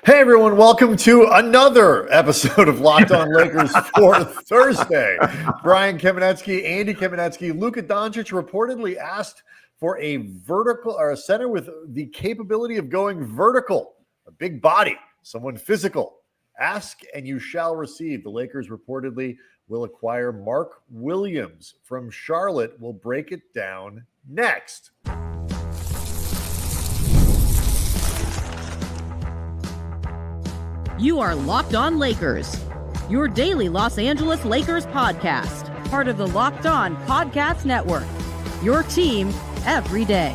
Hey everyone, welcome to another episode of Locked On Lakers for Thursday. Brian Kamenetsky, Andy Kamenetsky, Luka Doncic reportedly asked for a vertical or a center with the capability of going vertical, a big body, someone physical. Ask and you shall receive. The Lakers reportedly will acquire Mark Williams from Charlotte. We'll break it down next. You are Locked On Lakers, your daily Los Angeles Lakers podcast, part of the Locked On Podcast Network, your team every day.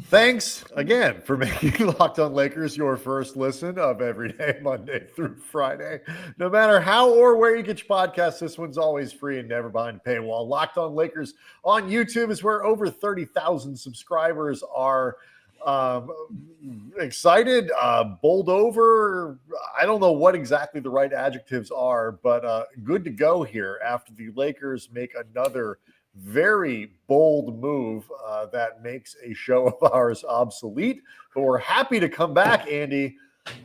Thanks again for making Locked On Lakers your first listen of every day, Monday through Friday. No matter how or where you get your podcasts, this one's always free and never behind a paywall. Locked On Lakers on YouTube is where over 30,000 subscribers are. Excited, bowled over. I don't know what exactly the right adjectives are, but good to go here after the Lakers make another very bold move that makes a show of ours obsolete. But we're happy to come back, Andy.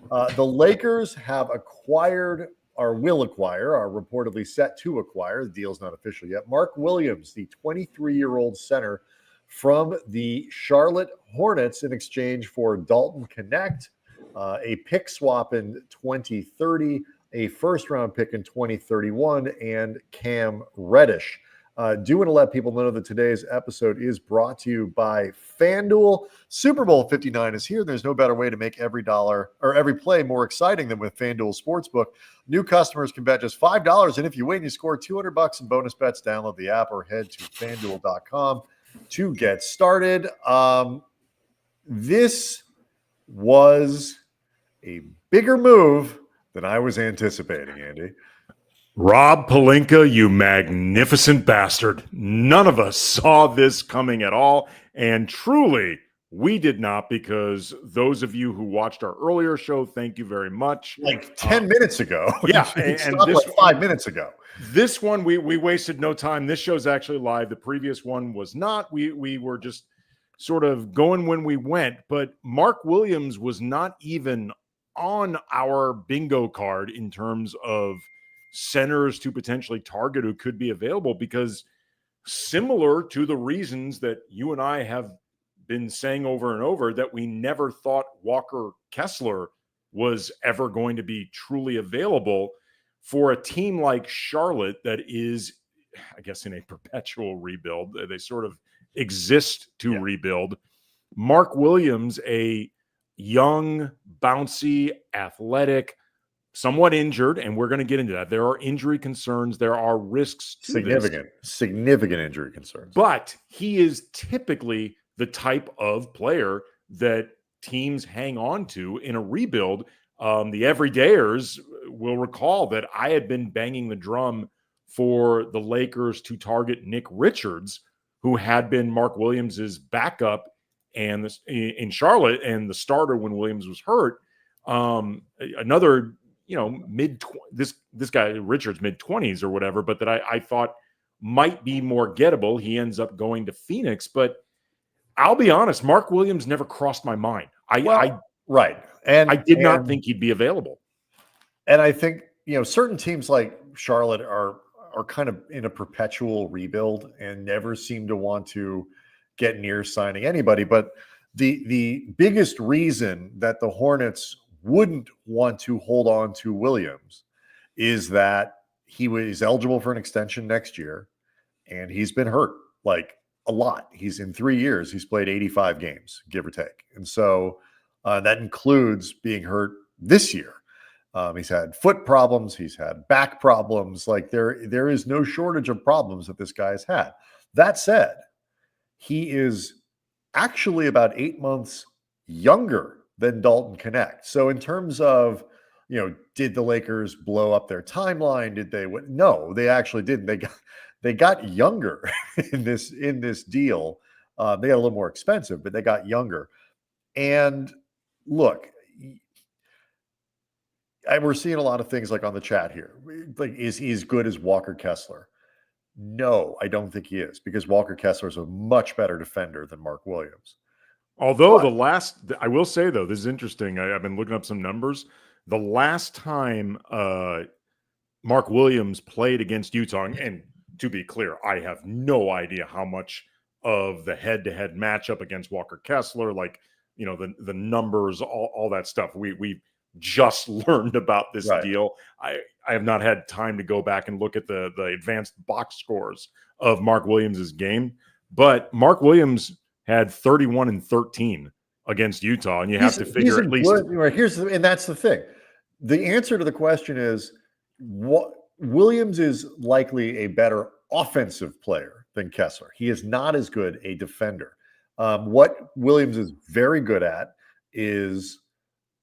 The Lakers have acquired or will acquire, are reportedly set to acquire, the deal's not official yet, Mark Williams, the 23-year-old center from the Charlotte Hornets in exchange for Dalton Knecht, a pick swap in 2030, a first-round pick in 2031, and Cam Reddish. Do want to let people know that today's episode is brought to you by FanDuel. Super Bowl 59 is here. There's no better way to make every dollar or every play more exciting than with FanDuel Sportsbook. New customers can bet just $5, and if you win, you score $200 in bonus bets. Download the app or head to FanDuel.com to get started. This was a bigger move than I was anticipating, Andy. Rob Pelinka, you magnificent bastard. None of us saw this coming at all. And truly, we did not, because those of you who watched our earlier show, thank you very much. Like 10 minutes ago. Yeah. and this, like 5 minutes ago. This one, we wasted no time. This show's actually live. The previous one was not. We were just sort of going when we went. But Mark Williams was not even on our bingo card in terms of centers to potentially target who could be available, because similar to the reasons that you and I have been saying over and over, that we never thought Walker Kessler was ever going to be truly available for a team like Charlotte that is, I guess, in a perpetual rebuild. They sort of exist to rebuild. Mark Williams, a young, bouncy, athletic, somewhat injured, and we're going to get into that. There are injury concerns. There are risks to significant injury concerns. But he is typically the type of player that teams hang on to in a rebuild. The everydayers will recall that I had been banging the drum for the Lakers to target Nick Richards, who had been Mark Williams's backup and in Charlotte and the starter when Williams was hurt. Another, this guy Richards mid-20s or whatever, but that I thought might be more gettable. He ends up going to Phoenix, but I'll be honest, Mark Williams never crossed my mind. Right. And I did not think he'd be available. And I think, certain teams like Charlotte are kind of in a perpetual rebuild and never seem to want to get near signing anybody. But the biggest reason that the Hornets wouldn't want to hold on to Williams is that he was eligible for an extension next year, and he's been hurt like a lot. He's in 3 years, he's played 85 games, give or take. And so that includes being hurt this year. He's had foot problems, he's had back problems. Like there is no shortage of problems that this guy's had. That said, he is actually about 8 months younger than Dalton Knecht. So in terms of, did the Lakers blow up their timeline? Did they win? No, they actually didn't. They got younger in this deal. They got a little more expensive, but they got younger. And look, we're seeing a lot of things like on the chat here. Like, is he as good as Walker Kessler? No, I don't think he is, because Walker Kessler is a much better defender than Mark Williams. Although But I will say though, this is interesting. I've been looking up some numbers. The last time Mark Williams played against Utah, and to be clear, I have no idea how much of the head-to-head matchup against Walker Kessler, like, the numbers, all that stuff. We just learned about this right. deal. I have not had time to go back and look at the advanced box scores of Mark Williams's game, but Mark Williams had 31 and 13 against Utah, and you have to figure at least Right, and that's the thing. The answer to the question is what Williams is likely a better offensive player than Kessler. He is not as good a defender. What Williams is very good at is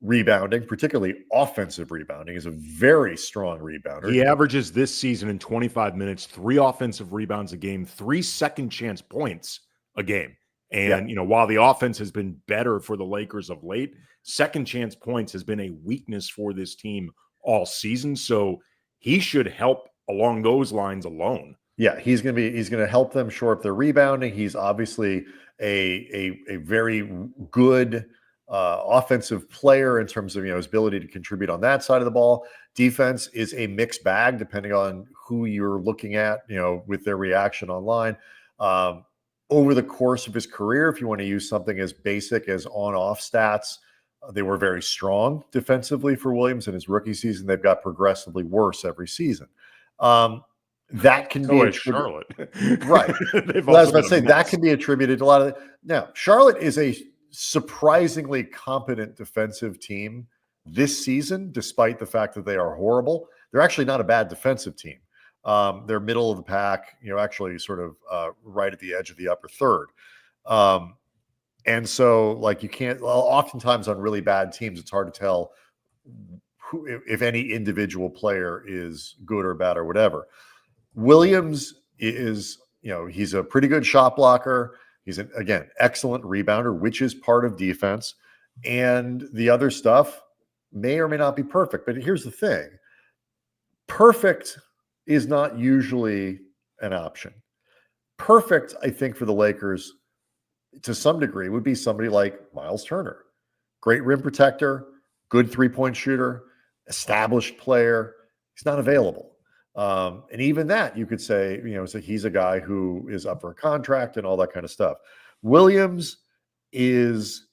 rebounding, particularly offensive rebounding. He's a very strong rebounder. He averages this season in 25 minutes, 3 offensive rebounds a game, 3 second chance points a game. And, while the offense has been better for the Lakers of late, second chance points has been a weakness for this team all season. So he should help along those lines alone. Yeah, he's going to help them shore up their rebounding. He's obviously a very good offensive player in terms of his ability to contribute on that side of the ball. Defense is a mixed bag depending on who you're looking at, with their reaction online. Over the course of his career, if you want to use something as basic as on-off stats, they were very strong defensively for Williams in his rookie season. They've got progressively worse every season. That can be Charlotte, right? Well, I was about to say that can be attributed to a lot of. Now, Charlotte is a surprisingly competent defensive team this season, despite the fact that they are horrible. They're actually not a bad defensive team. They're middle of the pack, actually sort of right at the edge of the upper third. And so, like, you can't. Oftentimes on really bad teams, it's hard to tell if any individual player is good or bad or whatever. Williams is, he's a pretty good shot blocker. He's again, excellent rebounder, which is part of defense. And the other stuff may or may not be perfect. But here's the thing. Perfect is not usually an option. Perfect, I think, for the Lakers, to some degree, would be somebody like Miles Turner. Great rim protector, good three-point shooter, established player. He's not available. And even that, you could say, so he's a guy who is up for a contract and all that kind of stuff. Williams is,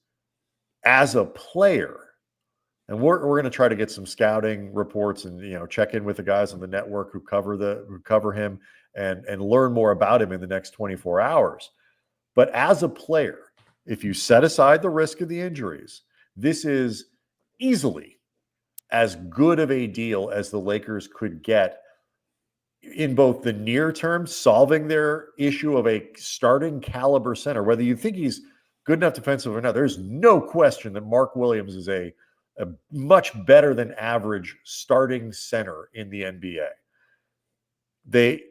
as a player, and we're going to try to get some scouting reports and check in with the guys on the network who cover him and learn more about him in the next 24 hours. But as a player, if you set aside the risk of the injuries, this is easily as good of a deal as the Lakers could get in both the near term, solving their issue of a starting caliber center. Whether you think he's good enough defensively or not, there's no question that Mark Williams is a much better than average starting center in the NBA. They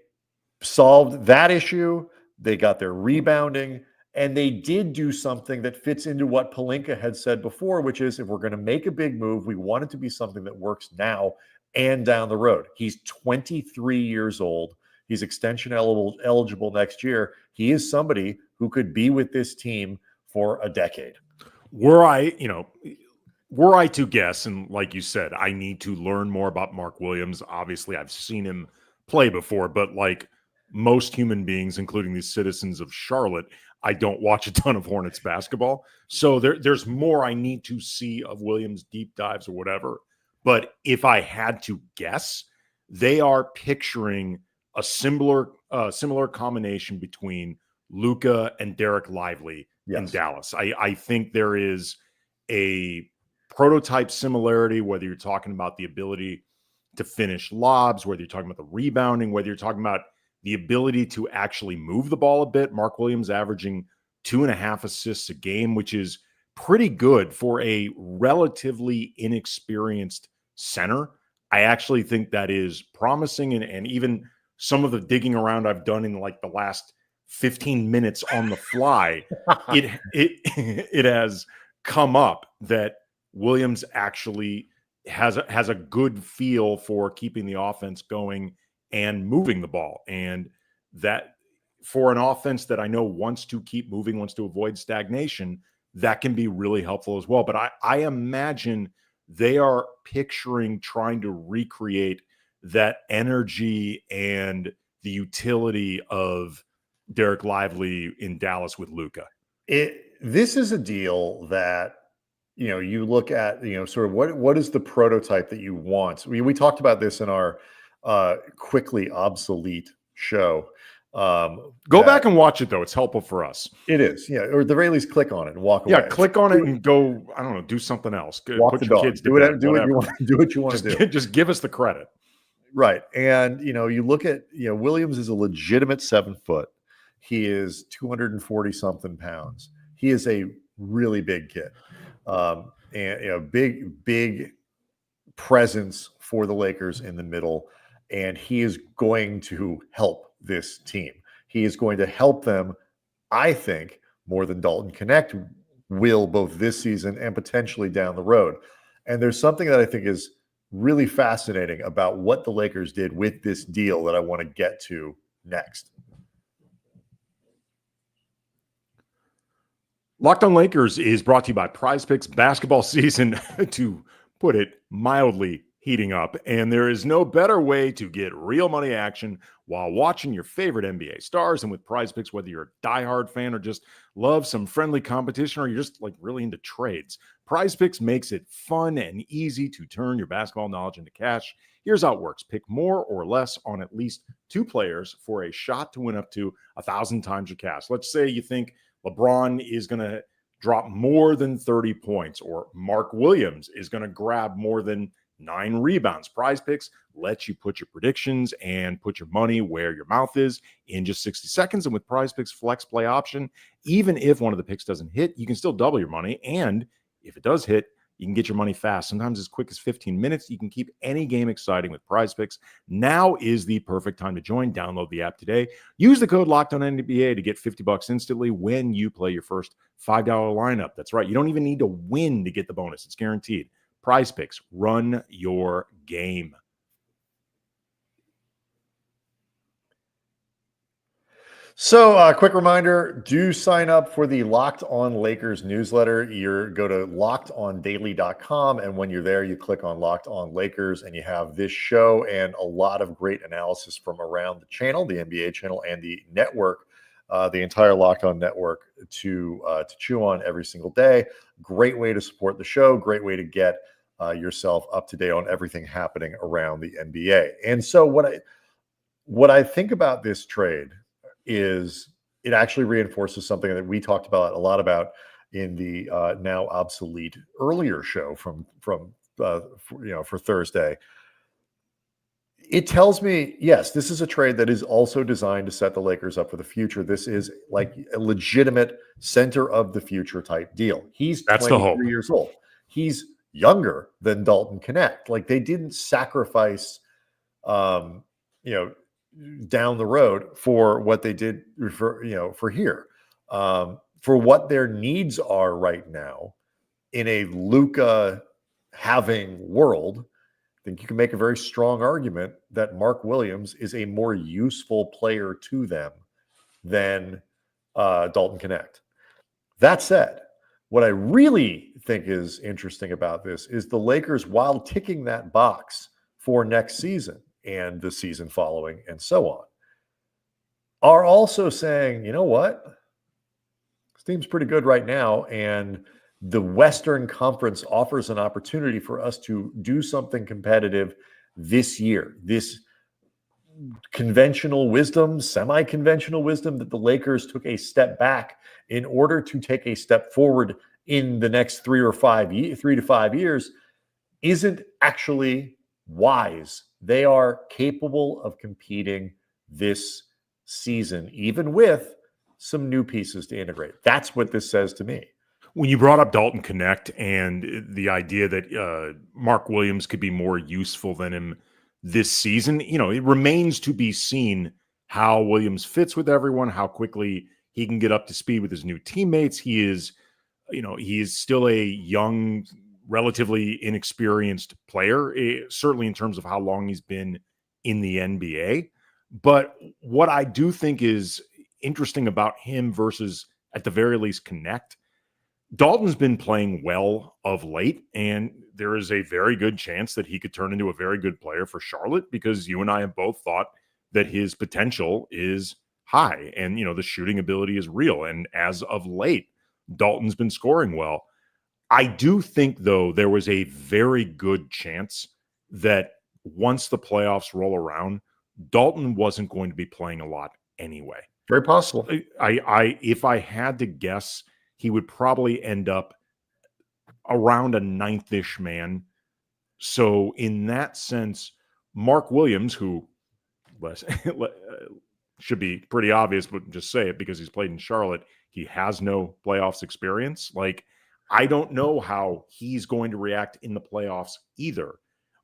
solved that issue. They got their rebounding, and they did do something that fits into what Pelinka had said before, which is if we're going to make a big move, we want it to be something that works now and down the road. He's 23 years old. He's extension eligible next year. He is somebody who could be with this team for a decade. Were I to guess, and like you said, I need to learn more about Mark Williams. Obviously, I've seen him play before, but like most human beings, including these citizens of Charlotte, I don't watch a ton of Hornets basketball. So there's more I need to see of Williams' deep dives or whatever. But if I had to guess, they are picturing a similar combination between Luka and Derek Lively in Dallas. I think there is a prototype similarity, whether you're talking about the ability to finish lobs, whether you're talking about the rebounding, whether you're talking about the ability to actually move the ball a bit. Mark Williams averaging 2.5 assists a game, which is pretty good for a relatively inexperienced center. I actually think that is promising. And even some of the digging around I've done in like the last 15 minutes on the fly, it has come up that Williams actually has a good feel for keeping the offense going and moving the ball. And that for an offense that I know wants to keep moving, wants to avoid stagnation, that can be really helpful as well. But I imagine they are picturing trying to recreate that energy and the utility of Derek Lively in Dallas with Luka. This is a deal that, you look at, sort of what is the prototype that you want? We talked about this in our quickly obsolete show. Go back and watch it, though. It's helpful for us. It is. Yeah. Or the very least click on it and walk away. Yeah. Click on it and go, I don't know, do something else. Walk Put the your dog. kids to Do bed, what you want to do. Just give us the credit. Right. And, you look at, Williams is a legitimate 7 foot. He is 240 something pounds. He is a really big kid. And, big presence for the Lakers in the middle. And he is going to help this team. He is going to help them, I think, more than Dalton Knecht will both this season and potentially down the road. And there's something that I think is really fascinating about what the Lakers did with this deal that I want to get to next. Locked On Lakers is brought to you by PrizePicks. Basketball season, to put it mildly, heating up, and there is no better way to get real money action while watching your favorite NBA stars. And with PrizePicks, whether you're a diehard fan or just love some friendly competition, or you're just like really into trades, PrizePicks makes it fun and easy to turn your basketball knowledge into cash. Here's how it works. Pick more or less on at least 2 players for a shot to win up to 1,000 times your cash. Let's say you think LeBron is going to drop more than 30 points, or Mark Williams is going to grab more than 9 rebounds. PrizePicks lets you put your predictions and put your money where your mouth is in just 60 seconds. And with PrizePicks flex play option, even if one of the picks doesn't hit, you can still double your money. And if it does hit, you can get your money fast, sometimes as quick as 15 minutes. You can keep any game exciting with PrizePicks. Now is the perfect time to join. Download the app today. Use the code LOCKEDONNBA to get $50 instantly when you play your first $5 lineup. That's right. You don't even need to win to get the bonus. It's guaranteed. PrizePicks, run your game. So, quick reminder, do sign up for the Locked On Lakers newsletter. Go to lockedondaily.com, and when you're there, you click on Locked On Lakers, and you have this show and a lot of great analysis from around the channel, the NBA channel, and the network, the entire Locked On network to chew on every single day. Great way to support the show. Great way to get yourself up to date on everything happening around the NBA. And so, what I think about this trade is it actually reinforces something that we talked about a lot about in the now obsolete earlier show for Thursday. It tells me, yes, this is a trade that is also designed to set the Lakers up for the future. This is like a legitimate center of the future type deal. He's 23 years old. He's younger than Dalton Knecht. Like, they didn't sacrifice, down the road for what they did for here, for what their needs are right now in a Luka having world. I think you can make a very strong argument that Mark Williams is a more useful player to them than Dalton Knecht. That said, what I really think is interesting about this is the Lakers, while ticking that box for next season and the season following and so on, are also saying, you know what? This team's pretty good right now, and the Western Conference offers an opportunity for us to do something competitive this year. This conventional wisdom, semi-conventional wisdom that the Lakers took a step back in order to take a step forward in the next 3 to 5 years isn't actually wise. They are capable of competing this season, even with some new pieces to integrate. That's what this says to me. When you brought up Dalton Knecht and the idea that Mark Williams could be more useful than him this season, it remains to be seen how Williams fits with everyone, how quickly he can get up to speed with his new teammates. He is still a young, relatively inexperienced player, certainly in terms of how long he's been in the NBA. But what I do think is interesting about him versus, at the very least, Knecht, Dalton's been playing well of late, and there is a very good chance that he could turn into a very good player for Charlotte, because you and I have both thought that his potential is high and, the shooting ability is real. And as of late, Dalton's been scoring well. I do think, though, there was a very good chance that once the playoffs roll around, Dalton wasn't going to be playing a lot anyway. Very possible. If I had to guess, he would probably end up around a ninth-ish man. So in that sense, Mark Williams, who should be pretty obvious, but just say it because he's played in Charlotte, he has no playoffs experience. Like, I don't know how he's going to react in the playoffs either.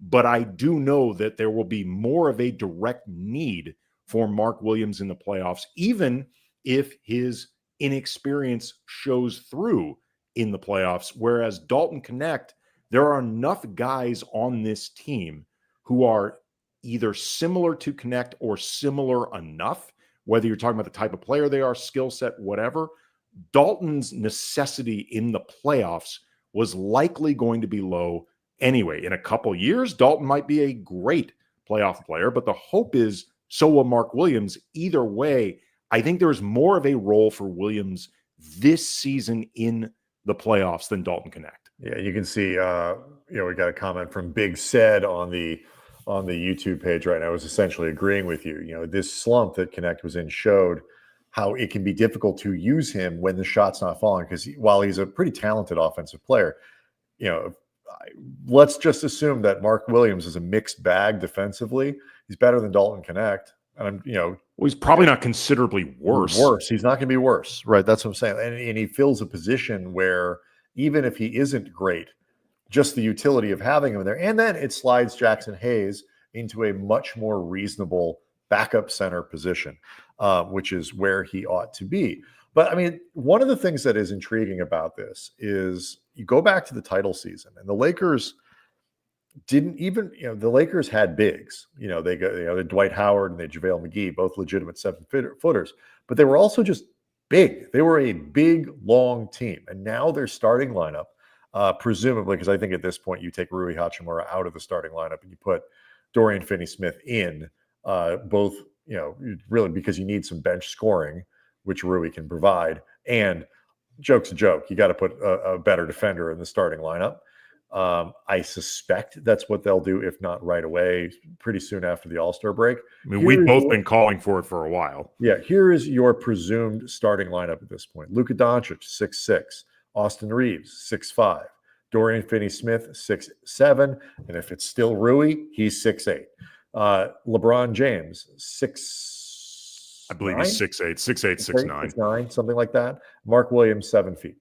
But I do know that there will be more of a direct need for Mark Williams in the playoffs, even if his inexperience shows through in the playoffs. Whereas Dalton Knecht, there are enough guys on this team who are either similar to Knecht or similar enough, whether you're talking about the type of player they are, skill set, whatever. Dalton's necessity in the playoffs was likely going to be low anyway. In a couple years, Dalton might be a great playoff player, but the hope is so will Mark Williams. Either way, I think there's more of a role for Williams this season in the playoffs than Dalton Knecht. Yeah, you can see, we got a comment from Big Said on the YouTube page right now. I was essentially agreeing with you. This slump that Knecht was in showed how it can be difficult to use him when the shot's not falling, because while he's a pretty talented offensive player, let's just assume that Mark Williams is a mixed bag defensively. He's better than Dalton Knecht. And, well, he's probably not considerably worse. He's not going to be worse. Right. That's what I'm saying. And he fills a position where even if he isn't great, just the utility of having him there. And then it slides Jackson Hayes into a much more reasonable backup center position, which is where he ought to be. But I mean, one of the things that is intriguing about this is you go back to the title season, and the Lakers didn't even, the Lakers had bigs. They had Dwight Howard and they had JaVale McGee, both legitimate 7-footers, but they were also just big. They were a big, long team. And now their starting lineup, presumably, because I think at this point you take Rui Hachimura out of the starting lineup and you put Dorian Finney-Smith in, both, really because you need some bench scoring, which Rui can provide. And joke's a joke, you got to put a better defender in the starting lineup. I suspect that's what they'll do, if not right away, pretty soon after the All-Star break. I mean, we've both been calling for it for a while. Yeah, here is your presumed starting lineup at this point. Luka Doncic, 6'6". Austin Reeves, 6'5". Dorian Finney-Smith, 6'7". And if it's still Rui, he's 6'8". LeBron James, 6'9". I believe he's 6'8", 6'9". 6'9", something like that. Mark Williams, 7 feet.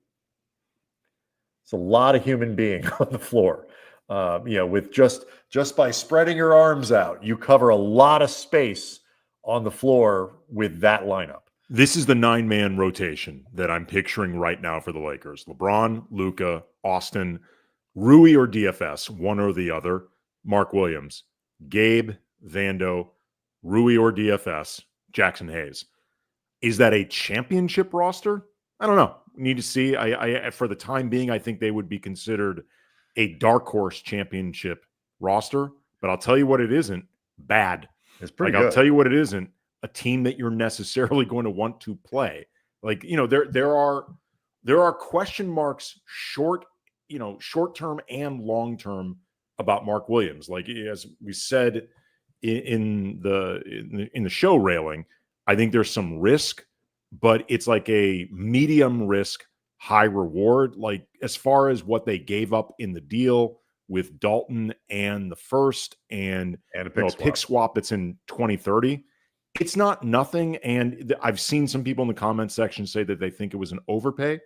It's a lot of human being on the floor. With just by spreading your arms out, you cover a lot of space on the floor with that lineup. This is the 9-man rotation that I'm picturing right now for the Lakers. LeBron, Luka, Austin, Rui or DFS, one or the other. Mark Williams, Gabe, Vando, Rui or DFS, Jackson Hayes. Is that a championship roster? I don't know. We need to see. I for the time being, I think they would be considered a dark horse championship roster. But I'll tell you what it isn't. Bad. It's pretty good. I'll tell you what it isn't. A team that you're necessarily going to want to play. There are question marks short term and long term about Mark Williams. Like, as we said in the show railing, I think there's some risk, but it's like a medium risk, high reward. Like, as far as what they gave up in the deal with Dalton and the first and a pick swap that's in 2030, it's not nothing. And I've seen some people in the comment section say that they think it was an overpay.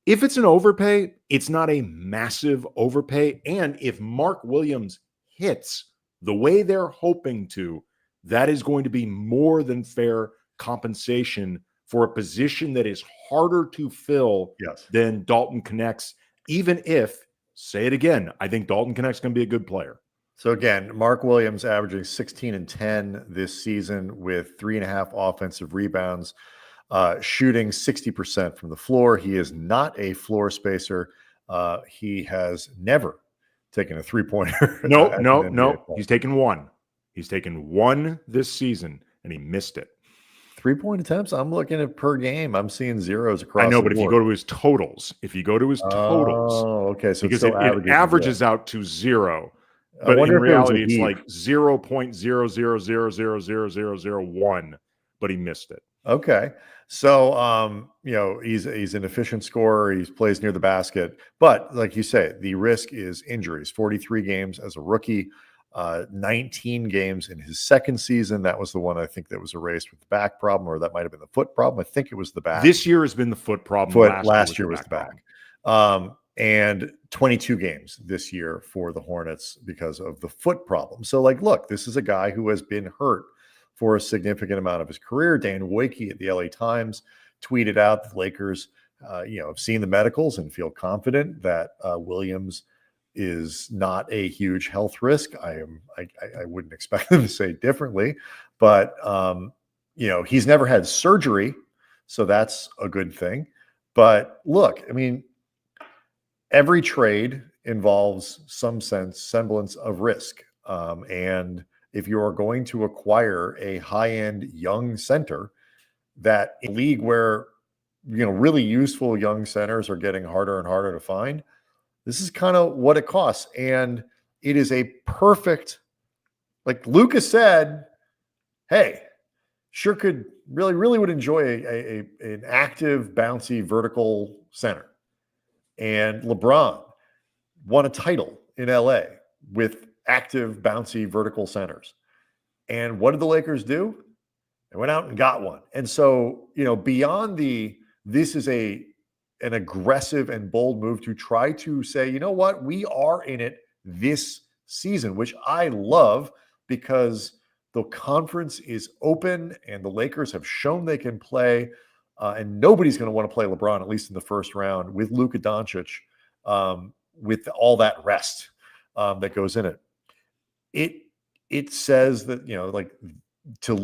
If it's an overpay, it's not a massive overpay. And if Mark Williams hits the way they're hoping to, that is going to be more than fair compensation for a position that is harder to fill than Dalton Knecht's, even if, say it again, I think Dalton Knecht's going to be a good player. So again, Mark Williams averaging 16 and 10 this season with 3.5 offensive rebounds. shooting 60% from the floor. He is not a floor spacer. He has never taken a three-pointer. No. He's taken one. He's taken one this season, and he missed it. 3-point attempts? I'm looking at per game. I'm seeing zeros across. I know, the but board. If you go to his totals, okay, so because it averages out to zero. But in reality, it's like 0.00000001, but he missed it. Okay. So, he's an efficient scorer. He plays near the basket. But like you say, the risk is injuries. 43 games as a rookie, 19 games in his second season. That was the one I think that was erased with the back problem, or that might have been the foot problem. I think it was the back. This year has been the foot problem. Last year was the back. And 22 games this year for the Hornets because of the foot problem. So, look, this is a guy who has been hurt for a significant amount of his career. Dan Wojcicki at the LA Times tweeted out that the Lakers, have seen the medicals and feel confident that Williams is not a huge health risk. I wouldn't expect them to say differently, but he's never had surgery, so that's a good thing. But look, I mean, every trade involves some semblance of risk. And if you are going to acquire a high-end young center, that in a league where, really useful young centers are getting harder and harder to find, this is kind of what it costs. And it is a perfect, like Luka said, hey, sure could really would enjoy an active, bouncy, vertical center. And LeBron won a title in LA with active, bouncy, vertical centers. And what did the Lakers do? They went out and got one. And so, beyond this is an aggressive and bold move to try to say, you know what, we are in it this season, which I love because the conference is open and the Lakers have shown they can play. And nobody's going to want to play LeBron, at least in the first round, with Luka Doncic, with all that rest that goes in it. It says that, to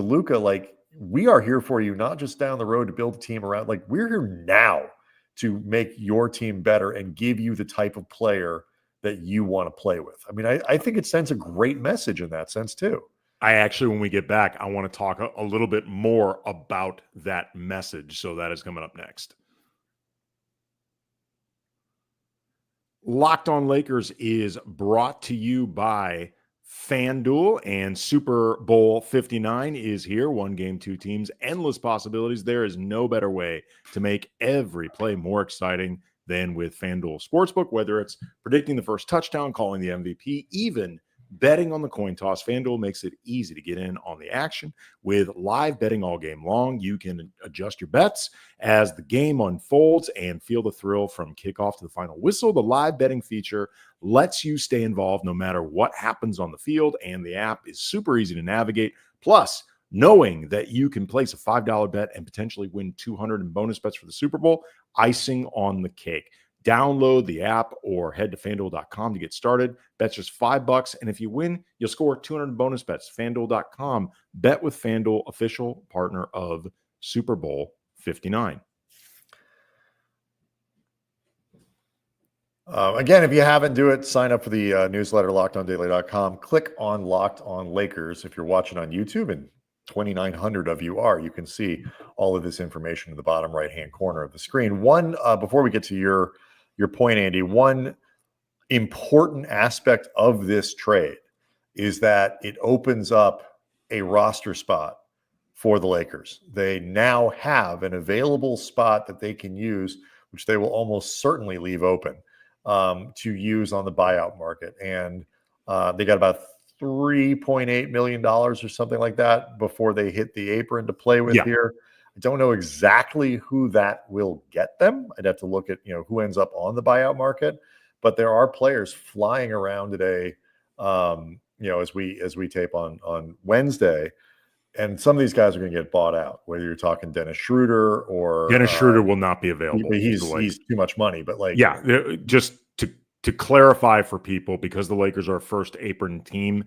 Luka, like, we are here for you, not just down the road to build a team around. Like, we're here now to make your team better and give you the type of player that you want to play with. I mean, I think it sends a great message in that sense too. I actually, when we get back, I want to talk a little bit more about that message. So that is coming up next. Locked On Lakers is brought to you by FanDuel, and Super Bowl 59 is here. One game, two teams, endless possibilities. There is no better way to make every play more exciting than with FanDuel Sportsbook, whether it's predicting the first touchdown, calling the MVP, even betting on the coin toss. FanDuel makes it easy to get in on the action with live betting all game long. You can adjust your bets as the game unfolds and feel the thrill from kickoff to the final whistle. The live betting feature lets you stay involved no matter what happens on the field, and the app is super easy to navigate. Plus, knowing that you can place a $5 bet and potentially win $200 in bonus bets for the Super Bowl, icing on the cake. Download the app or head to FanDuel.com to get started. Bet's just $5, and if you win, you'll score 200 bonus bets. FanDuel.com. Bet with FanDuel, official partner of Super Bowl 59. Again, if you haven't do it, sign up for the newsletter, LockedOnDaily.com. Click on Locked On Lakers. If you're watching on YouTube, and 2,900 of you are, you can see all of this information in the bottom right-hand corner of the screen. One, before we get to your point, Andy, one important aspect of this trade is that it opens up a roster spot for the Lakers. They now have an available spot that they can use, which they will almost certainly leave open to use on the buyout market. And they got about $3.8 million or something like that before they hit the apron to play with here. I don't know exactly who that will get them. I'd have to look at, who ends up on the buyout market, but there are players flying around today, as we tape on Wednesday, and some of these guys are going to get bought out, whether you're talking Dennis Schroeder or Dennis Schroeder will not be available. He's too much money, but just to clarify for people, because the Lakers are a first apron team,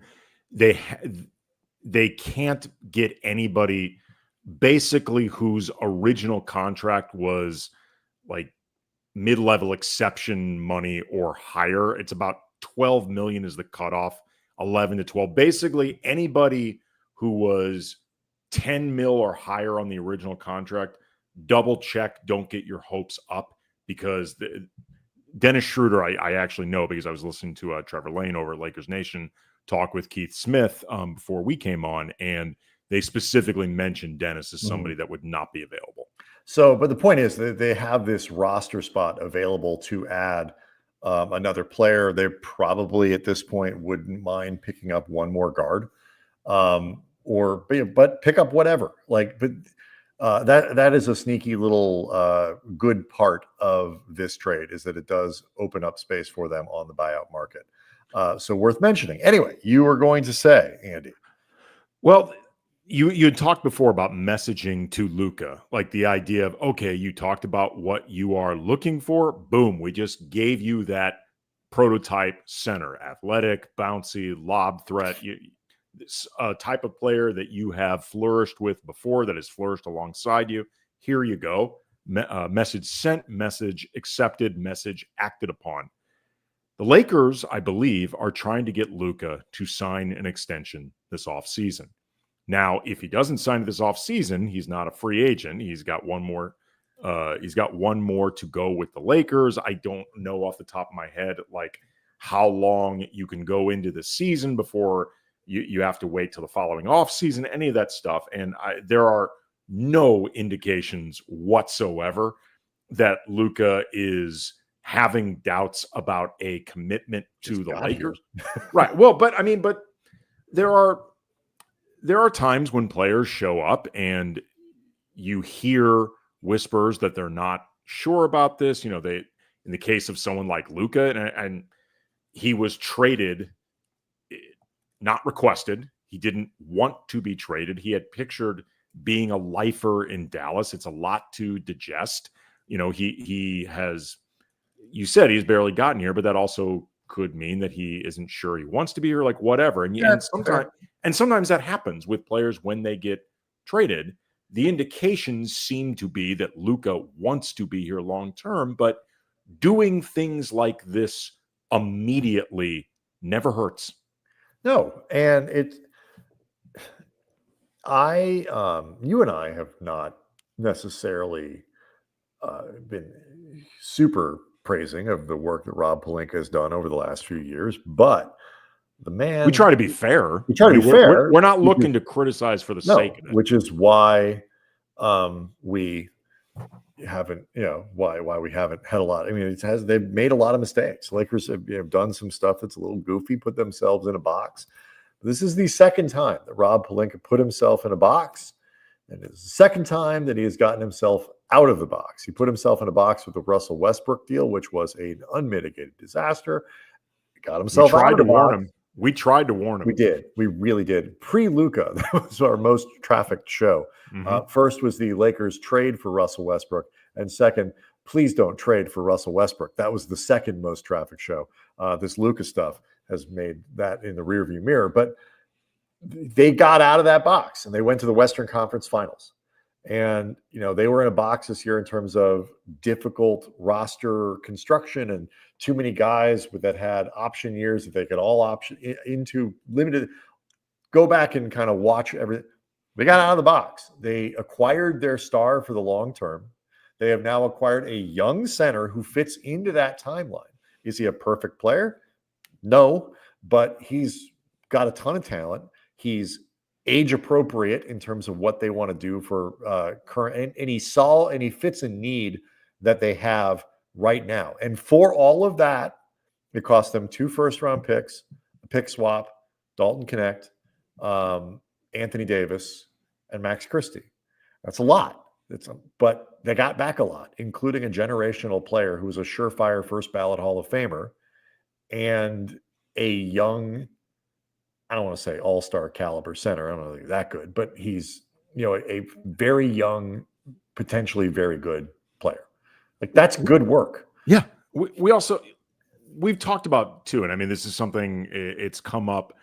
they can't get anybody basically whose original contract was like mid-level exception money or higher. It's about 12 million is the cutoff, 11 to 12. Basically, anybody who was 10 mil or higher on the original contract, double check, don't get your hopes up, because Dennis Schroeder, I actually know because I was listening to Trevor Lane over at Lakers Nation talk with Keith Smith before we came on, and they specifically mentioned Dennis as somebody that would not be available. So, but the point is that they have this roster spot available to add another player. They probably at this point wouldn't mind picking up one more guard, but pick up whatever. Like, but that is a sneaky little good part of this trade, is that it does open up space for them on the buyout market. So worth mentioning. Anyway, you were going to say, Andy. Well, you had talked before about messaging to Luka, like the idea of, okay, you talked about what you are looking for. Boom, we just gave you that prototype center, athletic, bouncy, lob threat. A type of player that you have flourished with before, that has flourished alongside you. Here you go. Message sent, message accepted, message acted upon. The Lakers, I believe, are trying to get Luka to sign an extension this offseason. Now, if he doesn't sign this offseason, he's not a free agent. He's got one more. He's got one more to go with the Lakers. I don't know off the top of my head like how long you can go into the season before you have to wait till the following offseason, any of that stuff. And there are no indications whatsoever that Luka is having doubts about a commitment to the Lakers. Right. Well, but there are times when players show up and you hear whispers that they're not sure about this. You know, in the case of someone like Luka, and he was traded, not requested. He didn't want to be traded. He had pictured being a lifer in Dallas. It's a lot to digest. You know, he has, you said he's barely gotten here, but that also could mean that he isn't sure he wants to be here, like whatever. And sometimes that happens with players when they get traded. The indications seem to be that Luka wants to be here long term, but doing things like this immediately never hurts. No, and you and I have not necessarily been super praising of the work that Rob Pelinka has done over the last few years, but the man, we try to be fair. We're not looking to criticize for the sake of it, which is why we haven't, why we haven't had a lot. I mean, they've made a lot of mistakes. Lakers have done some stuff that's a little goofy, put themselves in a box. This is the second time that Rob Pelinka put himself in a box, and it's the second time that he has gotten himself out of the box. He put himself in a box with the Russell Westbrook deal, which was an unmitigated disaster. He got himself out of the box. We tried to warn him. We did. We really did. Pre-Luka, that was our most trafficked show. First was the Lakers trade for Russell Westbrook. And second, please don't trade for Russell Westbrook. That was the second most trafficked show. This Luka stuff has made that in the rearview mirror. But they got out of that box and they went to the Western Conference Finals. And, they were in a box this year in terms of difficult roster construction and too many guys that had option years that they could all option into limited. Go back and kind of watch everything. They got out of the box. They acquired their star for the long term. They have now acquired a young center who fits into that timeline. Is he a perfect player? No, but he's got a ton of talent. He's age appropriate in terms of what they want to do for current, and he fits a need that they have right now. And for all of that, it cost them 2 first-round picks, a pick swap, Dalton Knecht, Anthony Davis, and Max Christie. That's a lot. But they got back a lot, including a generational player who was a surefire first ballot Hall of Famer and a young, I don't want to say all-star caliber center. I don't know if he's that good, but he's, a very young, potentially very good player. Like, that's good work. Yeah. We've talked about too, and I mean, this is something, it's come up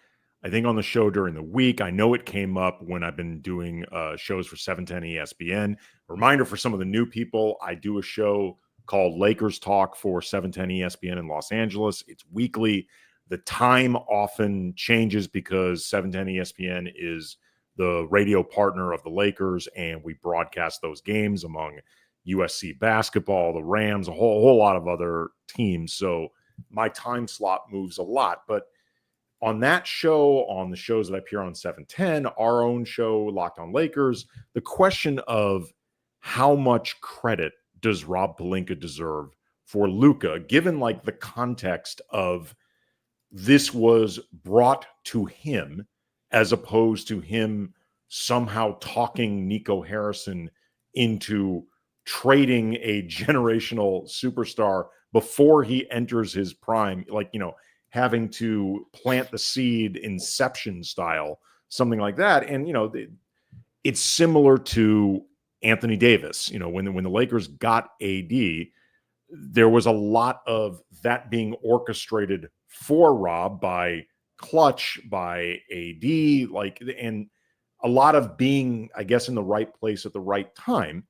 I think on the show during the week. I know it came up when I've been doing shows for 710 ESPN. Reminder for some of the new people, I do a show called Lakers Talk for 710 ESPN in Los Angeles. It's weekly. The time often changes because 710 ESPN is the radio partner of the Lakers, and we broadcast those games among USC basketball, the Rams, a whole lot of other teams. So my time slot moves a lot. But on that show, on the shows that appear on 710, our own show, Locked on Lakers, the question of how much credit does Rob Pelinka deserve for Luka, given like the context of this was brought to him as opposed to him somehow talking Nico Harrison into trading a generational superstar before he enters his prime, like, having to plant the seed inception style, something like that. And, it's similar to Anthony Davis. When the Lakers got AD, there was a lot of that being orchestrated for Rob by Clutch, by AD, and a lot of being, I guess, in the right place at the right time.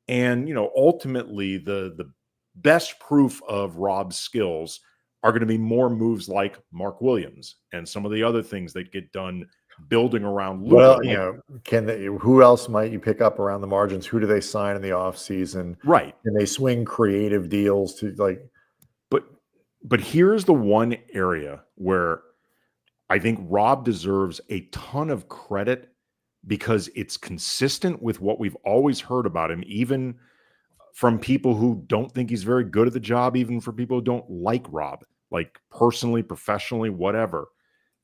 And, ultimately the best proof of Rob's skills are going to be more moves like Mark Williams and some of the other things that get done building around Luka. Well, who else might you pick up around the margins? Who do they sign in the offseason? Right. Can they swing creative deals to But here's the one area where I think Rob deserves a ton of credit because it's consistent with what we've always heard about him, even from people who don't think he's very good at the job, even for people who don't like Rob, like personally, professionally, whatever.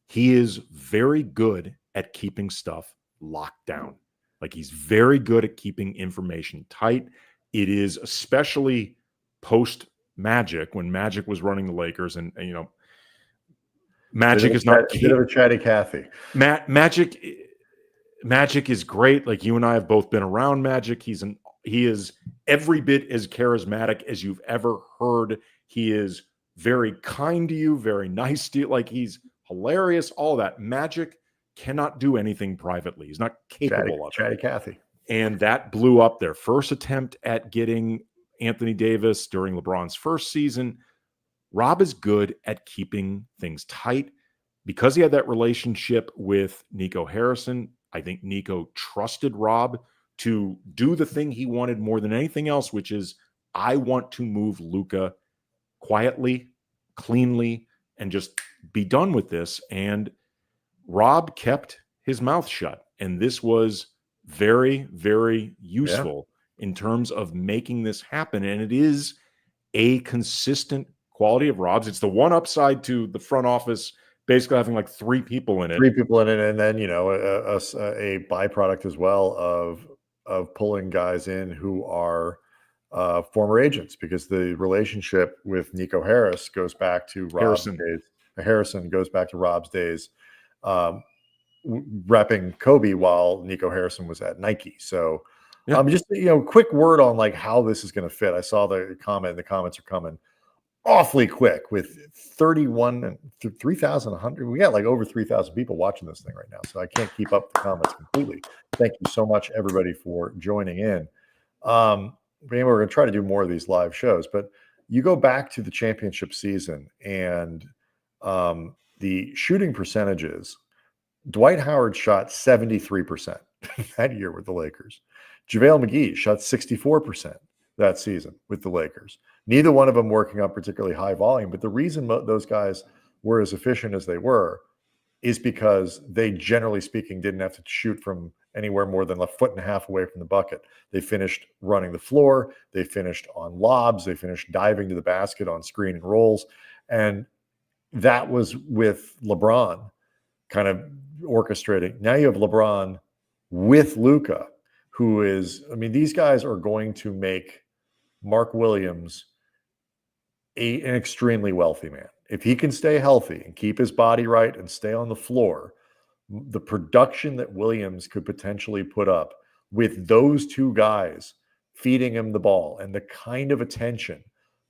He is very good at keeping stuff locked down. Like, he's very good at keeping information tight. It is especially post Magic, when Magic was running the Lakers, and Magic is not a bit of a chatty Cathy. Magic is great. Like, you and I have both been around Magic. He is every bit as charismatic as you've ever heard. He is very kind to you, very nice to you. Like, he's hilarious, all that. Magic cannot do anything privately. He's not capable of it. Chatty Cathy. And that blew up their first attempt at getting Anthony Davis during LeBron's first season. Rob is good at keeping things tight because he had that relationship with Nico Harrison. I think Nico trusted Rob to do the thing he wanted more than anything else, which is, I want to move Luka quietly, cleanly, and just be done with this. And Rob kept his mouth shut. And this was very, very useful in terms of making this happen. And it is a consistent quality of Rob's. It's the one upside to the front office basically having like three people in it. And then, a byproduct as well of pulling guys in who are former agents, because the relationship with Nico Harris goes back to Rob's days. Harrison goes back to Rob's days, repping Kobe while Nico Harrison was at Nike. So just quick word on like how this is going to fit. I saw the comment, and the comments are coming awfully quick with 31 and 3,100. We got like over 3,000 people watching this thing right now, so I can't keep up the comments completely. Thank you so much, everybody, for joining in. We're going to try to do more of these live shows, but you go back to the championship season and the shooting percentages. Dwight Howard shot 73% that year with the Lakers. JaVale McGee shot 64% that season with the Lakers. Neither one of them working up particularly high volume, but the reason those guys were as efficient as they were is because they, generally speaking, didn't have to shoot from anywhere more than a foot and a half away from the bucket. They finished running the floor. They finished on lobs. They finished diving to the basket on screen and rolls. And that was with LeBron kind of orchestrating. Now you have LeBron with Luka, who is, these guys are going to make Mark Williams an extremely wealthy man. If he can stay healthy and keep his body right and stay on the floor, the production that Williams could potentially put up with those two guys feeding him the ball, and the kind of attention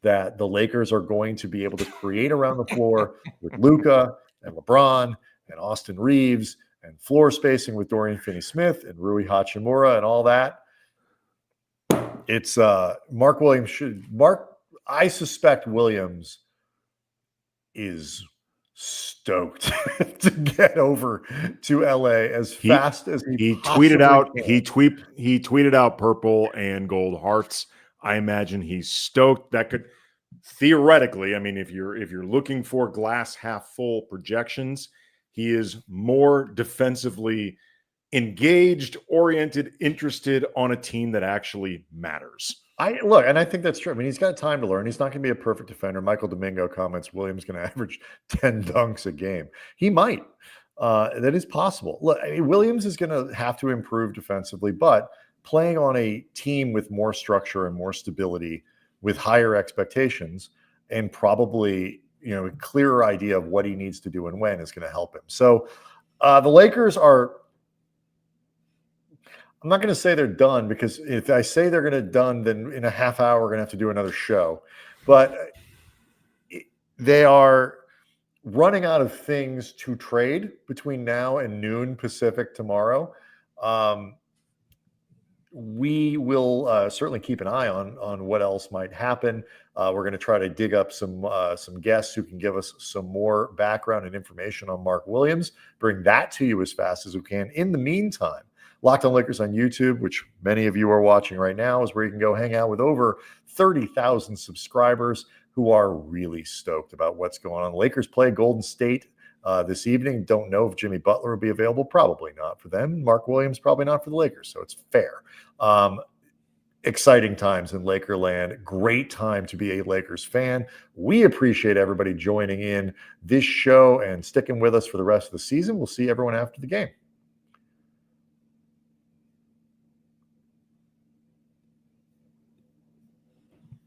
that the Lakers are going to be able to create around the floor with Luka and LeBron and Austin Reeves and floor spacing with Dorian Finney-Smith and Rui Hachimura and all that. It's Mark Williams I suspect Williams is stoked to get over to LA as fast as he tweeted out can. He tweeted out purple and gold hearts. I imagine he's stoked. That could theoretically, I mean, if you're looking for glass half full projections, he is more defensively engaged, oriented, interested on a team that actually matters. And I think that's true. I mean, he's got time to learn. He's not going to be a perfect defender. Michael Domingo comments Williams going to average 10 dunks a game. He might. That is possible. Look, I mean, Williams is going to have to improve defensively, but playing on a team with more structure and more stability, with higher expectations, and probably a clearer idea of what he needs to do and when is going to help him. So the Lakers are. I'm not going to say they're done, because if I say they're going to done, then in a half hour, we're going to have to do another show. But they are running out of things to trade between now and noon Pacific tomorrow. We will certainly keep an eye on what else might happen. We're going to try to dig up some guests who can give us some more background and information on Mark Williams, bring that to you as fast as we can. In the meantime, Locked On Lakers on YouTube, which many of you are watching right now, is where you can go hang out with over 30,000 subscribers who are really stoked about what's going on. The Lakers play Golden State this evening. Don't know if Jimmy Butler will be available. Probably not for them. Mark Williams, probably not for the Lakers, so it's fair. Exciting times in Lakerland. Great time to be a Lakers fan. We appreciate everybody joining in this show and sticking with us for the rest of the season. We'll see everyone after the game.